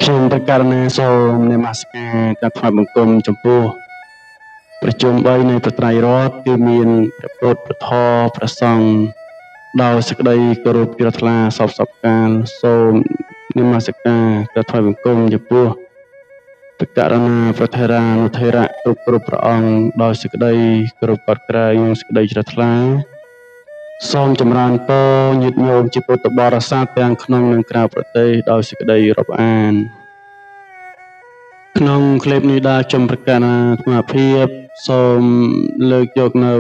ខ្ញុំប្រកាសណាសូមនមស្ការដល់ថ្វាយបង្គំចំពោះប្រជុំ3នៃប្រត្រៃរតន៍គឺមានព្រះពុទ្ធព្រះធម៌ព្រះសង្ឃដោយសេចក្តីគោរពជ្រះថ្លាសពកាលសូមនមស្ការដល់ថ្វាយបង្គំចំពោះព្រះករណាព្រះថេរានុថេរៈគ្រប់ព្រះអង្គដោយសេចក្តីគោរពកត់ក្រែងនិងសេចក្តីជ្រះថ្លាសូមចម្រើនពរញាតិញោមជាពុទ្ធបរិស័ទទាំងក្នុងនិងក្រៅប្រទេសដោយសេចក្តីរាប់អានក្នុងคลิปនេះដែលខ្ញុំប្រកាសអាត្មាភាពសូមលើកយកនៅ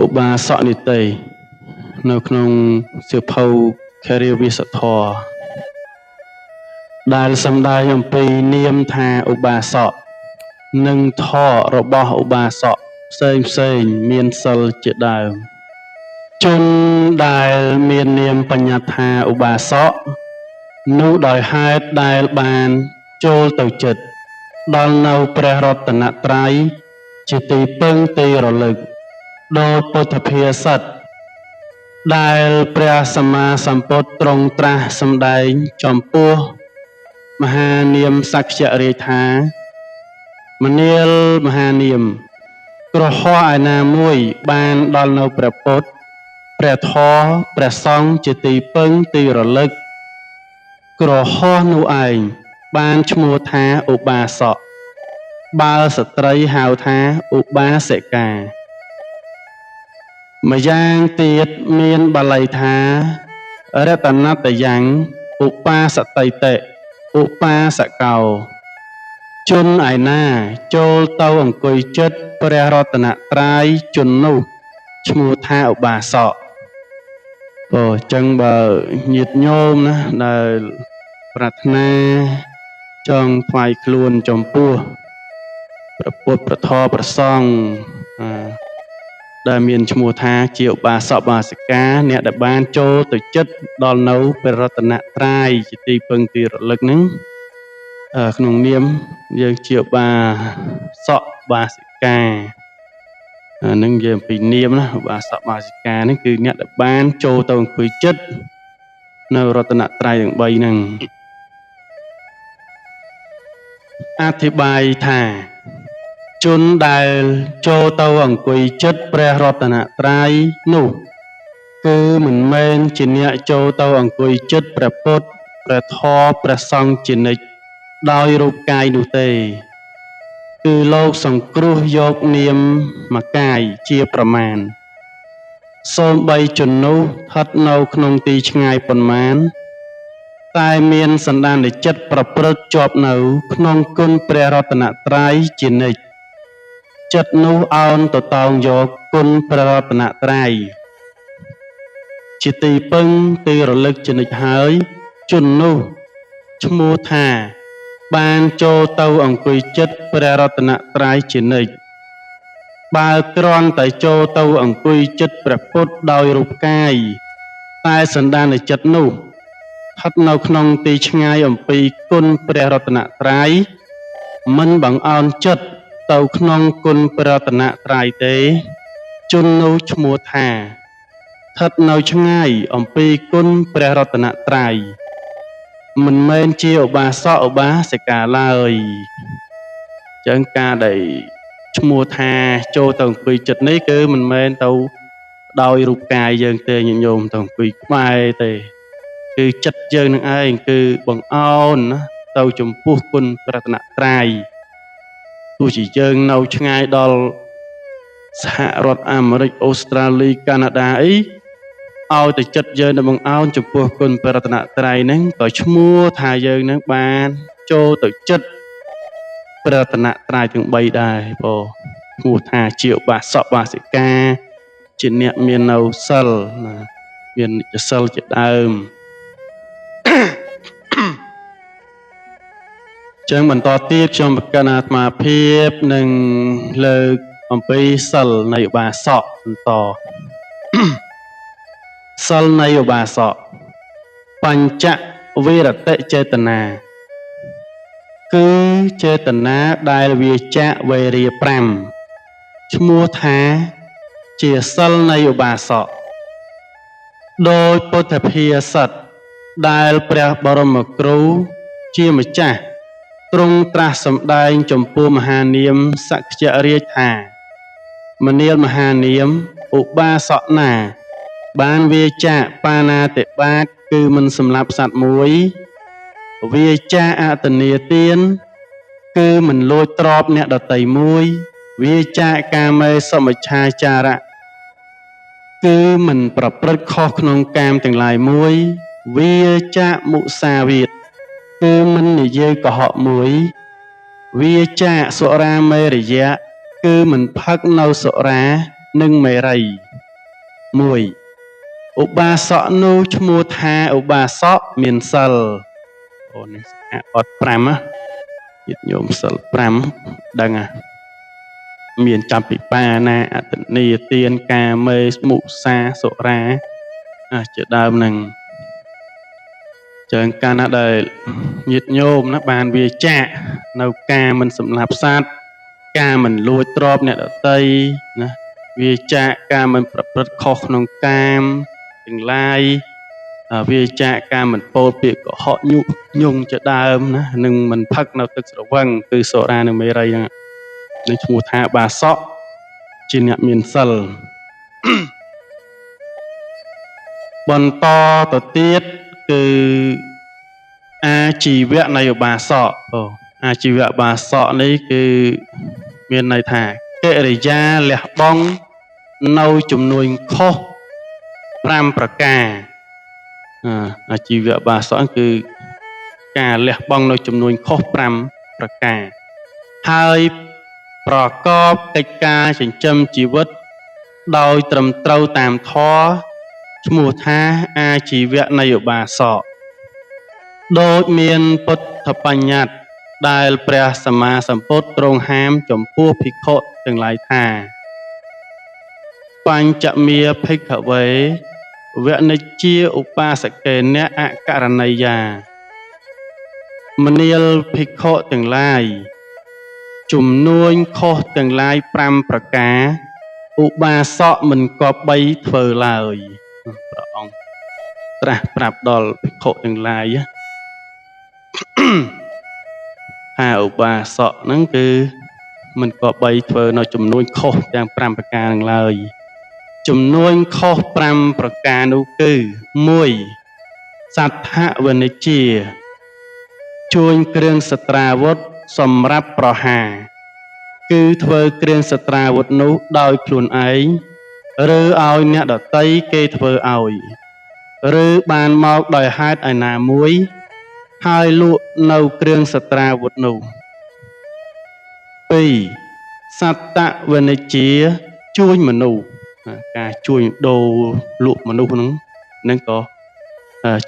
ឧបាសកនីតិនៅក្នុងសៀវភៅខរិយវិសធរដែលសម្ដែងអំពីនាមថាឧបាសកនិងធម៌របស់ឧបាសកផ្សេងមានសិលជាដើមជនដែលមាននាមបញ្ញត្តិថាឧបាសកនោះដោយហេតុដែលបានចូលទៅចិត្តដល់នៅព្រះរតនត្រ័យជាទីពឹងទីរលឹកដោយពុទ្ធភាសិតដែលព្រះសម្មាសម្ពុទ្ធទ្រង់ត្រាស់សម្ដែងចំពោះមហានាមសក្យរាជថាមនាលមហានាមក្រហមឯណាមួយបានដល់នៅព្រះពុទ្ធព្រះធម៌ព្រះសង្ឃជាទីពឹងទីរលឹកក្រហមនោះឯងបានឈ្មោះថាឧបាសកបើស្ត្រីហៅថាឧបាសិកាម្យ៉ាងទៀតមានបាលីថារតនតយ៉ាងឧបាសតិតិឧបាសកោជនឯណាចូលទៅអង្គុយចិត្តព្រះរតនត្រ័យជននោះឈ្មោះថាឧបាសកអញ្ចឹងបើញាតិញោមណាដែលប្រាថ្នាចង់ថ្វាយខ្លួនចំពោះព្រះពុទ្ធព្រះធម៌ព្រះសង្ឃដែលមានឈ្មោះថាជាឧបាសកឧបាសិកាអ្នកដែលបានចូលទៅចិត្តដល់នៅព្រះរតនត្រ័យជាទីពឹងទីរលឹកហ្នឹងក្នុងនាមយើងជាឧបាសកឧបាសិកានឹងនិយាយអំពីនាមណាឧបាសកឧបាសិកានេះគឺអ្នកដែលបានចូលទៅអង្គុយចិត្តនៅរតនត្រ័យទាំង3ហ្នឹងអធិប្បាយថាជនដែលចូលទៅអង្គុយចិត្តព្រះរតនត្រ័យនោះគឺមិនមែនជាអ្នកចូលទៅអង្គុយចិត្តព្រះពុទ្ធព្រះធម៌ព្រះសង្ឃជានិច្ចដោយរូបកាយនោះទេគឺលោកសង្គ្រោះយកនាមមកកាយជាប្រមាណសូម្បីជននោះស្ថិតនៅក្នុងទីឆ្ងាយប៉ុន្មានតែមានសន្តានចិត្តប្រព្រឹត្តជាប់នៅក្នុងគុណព្រះរតនត្រ័យជានិច្ចចិត្តនោះអោនទៅតោងយកគុណព្រះរតនត្រ័យជាទីពឹងទីរលឹកជានិច្ចហើយជននោះឈ្មោះថាបានចូលទៅអង្គុយចិត្តព្រះរតនត្រ័យជានិច្ចបើគ្រាន់តែចូលទៅអង្គុយចិត្តព្រះពុទ្ធដោយរូបកាយតែសន្តានចិត្តនោះស្ថិតនៅក្នុងទីឆ្ងាយអំពីគុណព្រះរតនត្រ័យមិនបង្អោនចិត្តទៅក្នុងគុណព្រះរតនត្រ័យទេជននោះឈ្មោះថាស្ថិតនៅឆ្ងាយអំពីគុណព្រះរតនត្រ័យមិនមែនជាឧបាសកឧបាសិកាឡើយអញ្ចឹងការដែលឈ្មោះថាចូលទៅអង្គុយចិត្តនេះគឺមិនមែនទៅដោយរូបកាយយើងទេញាតិញោមទៅអង្គុយក្បែរទេគឺចិត្តយើងនឹងឯងគឺបង្អោនណាទៅចំពោះគុណព្រះរតនត្រ័យទោះជាយើងនៅឆ្ងាយដល់សហរដ្ឋអាមេរិកអូស្ត្រាលីកាណាដាអីឲ្យតែចិត្តយើងនឹងបង្អោនចំពោះគុណព្រះរតនត្រ័យហ្នឹងក៏ឈ្មោះថាយើងនឹងបានចូលទៅចិត្តព្រះរតនត្រ័យទាំង3ដែរបងឈ្មោះថាជាឧបាសកឧបាសិកាជាអ្នកមាននៅសិលណាមាននិច្ចសិលជាដើមចឹងបន្តទៀតខ្ញុំប្រកាសអាត្មាភាពនឹងលើកអំពីសិលនៃឧបាសកបន្តសិលនៃឧបាសកបញ្ចវិរតិចេតនាគឺចេតនាដែលវាចាកវេរា5ឈ្មោះថាជាសិលនៃឧបាសកដោយពុទ្ធភាសិត ដែលព្រះបរមគ្រូជាម្ចាស់ទ្រង់ត្រាស់សម្ដែងចំពោះមហានាមសក្យរាជថាមនាលមហានាមឧបាសកណាបានវាចាកបាណាតិបាតគឺមិនសម្លាប់សត្វមួយវាចាកអតនីទានគឺមិនលួចទ្រព្យអ្នកដតីមួយវាចាកកាមេសមិច្ឆាចារៈគឺមិនប្រព្រឹត្តខុសក្នុងកាមទាំងឡាយមួយវាចាកមុសាវាទគឺមិននិយាយកុហកមួយវាចាកសុរាមេរយៈគឺមិនផឹកនៅសុរានិងមេរ័យមួយឧបាសកនោះឈ្មោះថាឧបាសកមានសិលអូនេះអត់5ញាតិញោមសិល5ដឹងមានចាប់ពីបាណាអតនីទានកាមេមុសាសុរាជាដើមនឹងចឹងកាលណាដែលញាតិញោមណាបានវាចាកនៅការមិនសម្លាប់សត្វការមិនលួចទ្រព្យអ្នកដតីណាវាចាកការមិនប្រព្រឹត្តខុសក្នុងកាមទាំងឡាយវាចាកការមិនពោលពាក្យកុហកញុះញង់ជាដើមណានឹងមិនផឹកនៅទឹកស្រវឹងគឺសូរានិងមេរ័យហ្នឹងនឹងឈ្មោះថាបាសកជាអ្នកមានសិលបន្តទៅទៀតគឺអាជីវៈនៃឧបាសកអាជីវៈបាសកនេះគឺមានន័យថាកិរិយាលះបង់នៅចំនួនខុស5ប្រការអាជីវៈបាសកគឺការលះបង់នៅចំនួនខុស5ប្រការហើយប្រកបកិច្ចការចិញ្ចឹមជីវិតដោយត្រឹមត្រូវតាមធម៌ឈ្មោះថាអាជីវៈនៃឧបាសកដូចមានពុទ្ធបញ្ញត្តិដែលព្រះសម្មាសម្ពុទ្ធទ្រង់ហាមចំពោះភិក្ខុទាំងឡាយថាបញ្ចមាភិក្ខវេវនិច្ជាឧបាសកេនៈអករណីយាមនាលភិក្ខុទាំងឡាយជំនួញខុសទាំងឡាយ5ប្រការឧបាសកមិនគប្បីធ្វើឡើយព្រះអង្គត្រាស់ប្រាប់ដល់ភិក្ខុទាំងឡាយថាឧបាសកហ្នឹងគឺមិនគប្បីធ្វើនៅចំនួនខុសទាំង5ប្រការហ្នឹងឡើយចំនួនខុស5ប្រការនោះគឺ1សទ្ធវនិច្ជាជួញគ្រឿងសត្រាវុធសម្រាប់ប្រហារគឺធ្វើគ្រឿងសត្រាវុធនោះដោយខ្លួនឯងឬឲ្យអ្នកដតីគេធ្វើឲ្យឬបានមកដោយហេតុឯណាមួយហើយលក់នៅគ្រឿងសត្រាវុធនោះ2សត្តវនិច្ជាជួញមនុស្សការជួញដូរលក់មនុស្សហ្នឹងក៏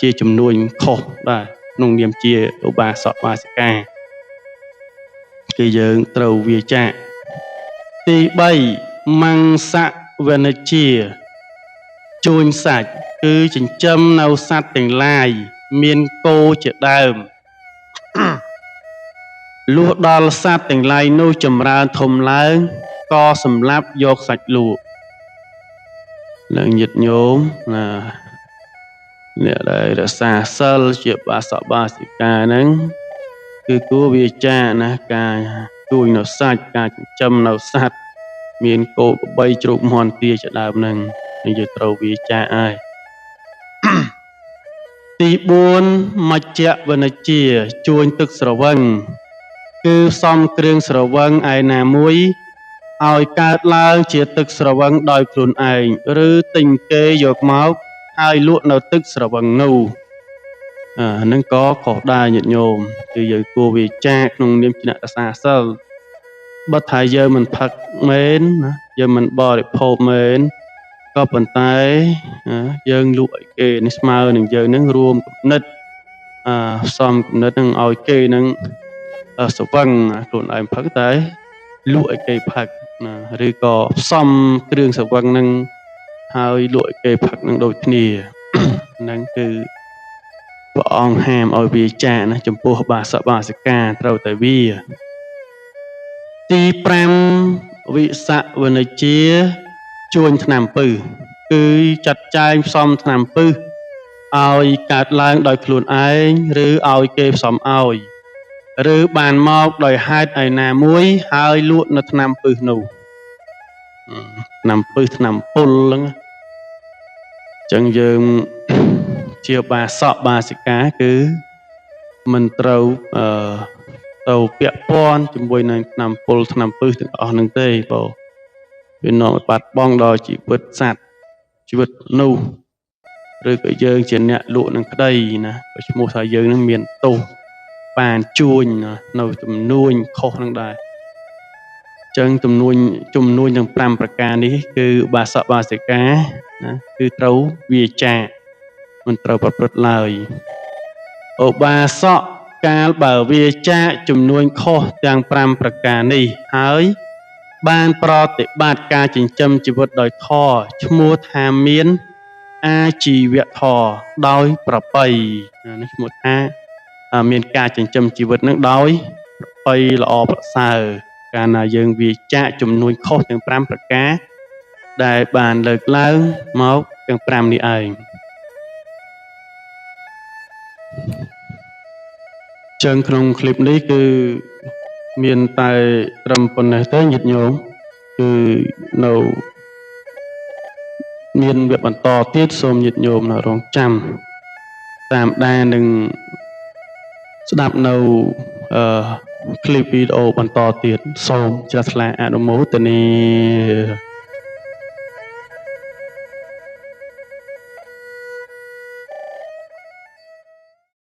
ជាចំនួនខុសដែរក្នុងនាមជាឧបាសកបាសិកាគឺយើងត្រូវវាចាកទី3មង្សវនិច្ជាជួញសាច់គឺចិញ្ចឹមនៅសត្វទាំងឡាយមានគោជាដើមលុះដល់សត្វទាំងឡាយនោះចម្រើនធំឡើងក៏សម្លាប់យកសាច់លក់នឹងញាតិញោមណាអ្នកដែលរក្សាសិលជាបាសកបាសិកាហ្នឹងគឺគួរវាចាណាការជួញនៅសាច់ការចិញ្ចឹមនៅសត្វមានគោក្របីជ្រូកមាន់ទាជាដើមហ្នឹងយើងត្រូវវាចាហើយទី4មជ្ជវនិច្ជាជួញទឹកស្រវឹងគឺផ្សំគ្រឿងស្រវឹងឯណាមួយឲ្យកើតឡើងជាទឹកស្រវឹងដោយខ្លួនឯងឬទិញគេយកមកហើយលក់នៅទឹកស្រវឹងនោះហ្នឹងក៏ខុសដែរញាតិញោមគឺយើងគួរវាចាកក្នុងនាមជាអ្នករក្សាសិលបើថាយើងមិនផឹកមែនណាយើងមិនបរិភោគមែនក៏ប៉ុន្តែយើងលក់ឲ្យគេនេះស្មើនឹងយើងនឹងរួមគំនិតផ្សំគំនិតនឹងឲ្យគេនឹងស្រវឹងខ្លួនឯងផឹកតែលក់ឲ្យគេផឹកឬក៏ផ្សំគ្រឿងស្រវឹងនឹងហើយលក់ឲ្យគេផឹកនឹងដូចគ្នាហ្នឹងគឺព្រះអង្គហាមឲ្យវាចាកណាចំពោះបាសកបាសិកាត្រូវតែវាទី5វិសវនិច្ជាជួញថ្នាំពឹសគឺចាត់ចែងផ្សំថ្នាំពឹស ឲ្យកើតឡើងដោយខ្លួនឯងឬឲ្យគេផ្សំឲ្យឬបានមកដោយហេតុឯណាមួយហើយលក់នៅថ្នាំពឹសនោះថ្នាំពឹសថ្នាំពុលហ្នឹងអញ្ចឹងយើងជាបាសកបាសិកាគឺមិនត្រូវទៅពាក់ព័ន្ធជាមួយនឹងថ្នាំពុលថ្នាំពឹសទាំងអស់ហ្នឹងទេបងវានាំឲ្យបាត់បង់ដល់ជីវិតសត្វជីវិតមនុស្សឬក៏យើងជាអ្នកលក់នឹងក្តីណាបើឈ្មោះថាយើងនឹងមានទោសបានជួញនៅចំនួនខុសនឹងដែរអញ្ចឹងចំនួនទាំង5ប្រការនេះគឺបាសកបាសិកាណាគឺត្រូវវាចាមិនត្រូវប្រព្រឹត្តឡើយឧបាសកកាលបើវាចាចំនួនខុសទាំង5ប្រការនេះហើយបានប្រតិបត្តិការចិញ្ចឹមជីវិតដោយខឈ្មោះថាមានអាជីវធម៌ដោយប្រពៃនេះឈ្មោះថាមានការចិញ្ចឹមជីវិតនឹងដោយប្រពៃល្អប្រសើរកាលណាយើងវាចាកចំនួនខុសទាំង5ប្រការដែលបានលើកឡើងមកទាំង5នេះឯងចឹងក្នុងคลิปនេះគឺមានតែត្រឹមប៉ុណ្ណេះទេញាតិញោមគឺនៅមានវគ្គបន្តទៀតសូមញាតិញោមរងចាំតាមដាននឹងស្ដាប់នៅคลิปវីដេអូបន្តទៀតសូមជ្រះថ្លាអនុមោទនា